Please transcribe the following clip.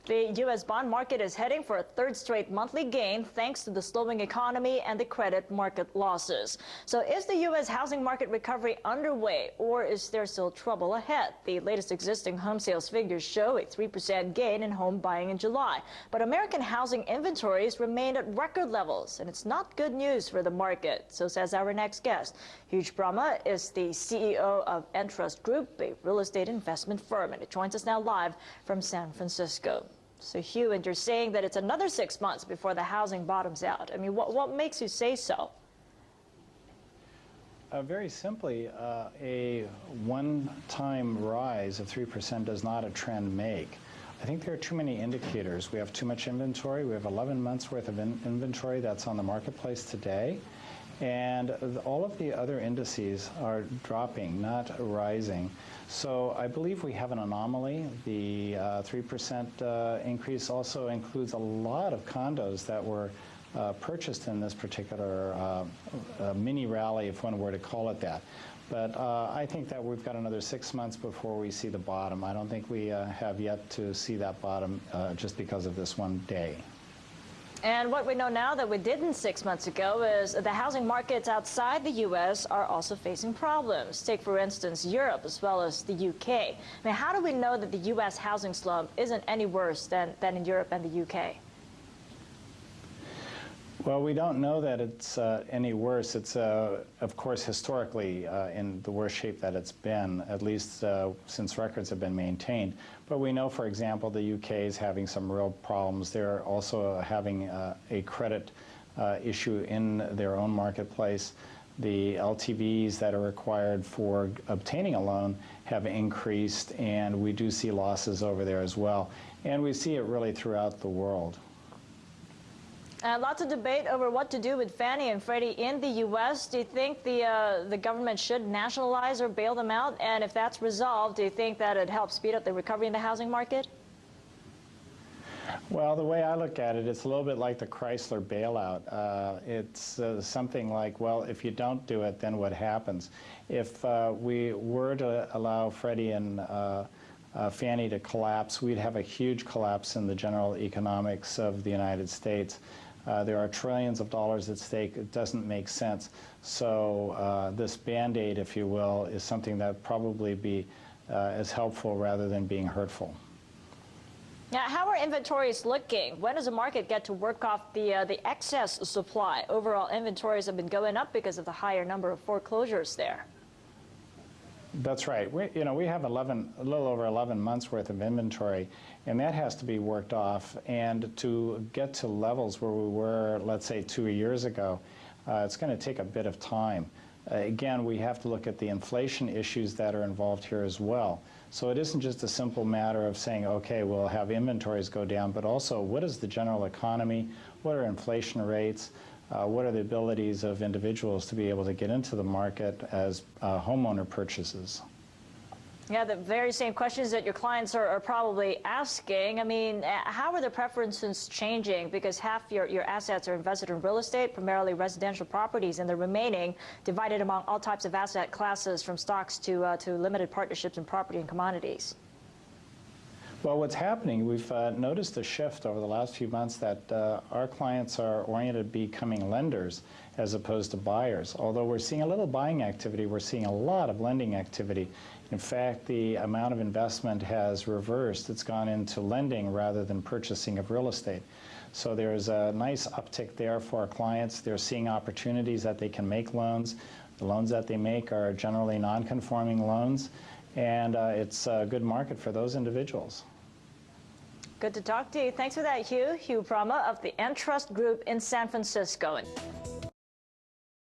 The U.S. bond market is heading for a third straight monthly gain thanks to the slowing economy and the credit market losses. So is the U.S. housing market recovery underway, or is there still trouble ahead? The latest existing home sales figures show a 3% gain in home buying in July. But American housing inventories remained at record levels, and it's not good news for the market. So says our next guest. Hugh is the CEO of Entrust Group, a real estate investment firm, and it joins us now live from San Francisco. So, Hugh, and you're saying that it's another 6 months before the housing bottoms out. I mean, what makes you say so? Very simply, a one-time rise of 3% does not a trend make. I think there are too many indicators. We have too much inventory. We have 11 months worth of inventory that's on the marketplace today. And all of the other indices are dropping, not rising. So I believe we have an anomaly. The 3% increase also includes a lot of condos that were purchased in this particular mini rally, if one were to call it that. But I think that we've got another 6 months before we see the bottom. I don't think we have yet to see that bottom just because of this one day. And what we know now that we didn't 6 months ago is the housing markets outside the U.S. are also facing problems. Take, for instance, Europe as well as the U.K. I mean, how do we know that the U.S. housing slump isn't any worse than in Europe and the U.K.? Well, we don't know that it's any worse. It's, of course, historically in the worst shape that it's been, at least since records have been maintained. But we know, for example, the UK is having some real problems. They're also having a credit issue in their own marketplace. The LTVs that are required for obtaining a loan have increased, and we do see losses over there as well. And we see it really throughout the world. Lots of debate over what to do with Fannie and Freddie in the U.S. Do you think the government should nationalize or bail them out? And if that's resolved, do you think that it helps speed up the recovery in the housing market? Well, the way I look at it, it's a little bit like the Chrysler bailout. It's something like, well, if you don't do it, then what happens? If we were to allow Freddie and Fannie to collapse, we'd have a huge collapse in the general economics of the United States. There are trillions of dollars at stake. It doesn't make sense. So this Band-Aid, if you will, is something that would probably be as helpful rather than being hurtful. Now, how are inventories looking? When does the market get to work off the excess supply? Overall inventories have been going up because of the higher number of foreclosures there. That's right. We have a little over 11 months worth of inventory, and that has to be worked off. And to get to levels where we were, let's say, 2 years ago, it's going to take a bit of time. Again, we have to look at the inflation issues that are involved here as well. So it isn't just a simple matter of saying, okay, we'll have inventories go down, but also what is the general economy? What are inflation rates? What are the abilities of individuals to be able to get into the market as homeowner purchases? Yeah, the very same questions that your clients are probably asking. I mean, how are the preferences changing? Because half your assets are invested in real estate, primarily residential properties, and the remaining divided among all types of asset classes from stocks to limited partnerships in property and commodities. Well, what's happening, we've noticed a shift over the last few months that our clients are oriented to becoming lenders as opposed to buyers. Although we're seeing a little buying activity, we're seeing a lot of lending activity. In fact, the amount of investment has reversed. It's gone into lending rather than purchasing of real estate. So there's a nice uptick there for our clients. They're seeing opportunities that they can make loans. The loans that they make are generally non-conforming loans. And it's a good market for those individuals. Good to talk to you. Thanks for that, Hugh. Hugh of the Entrust Group in San Francisco.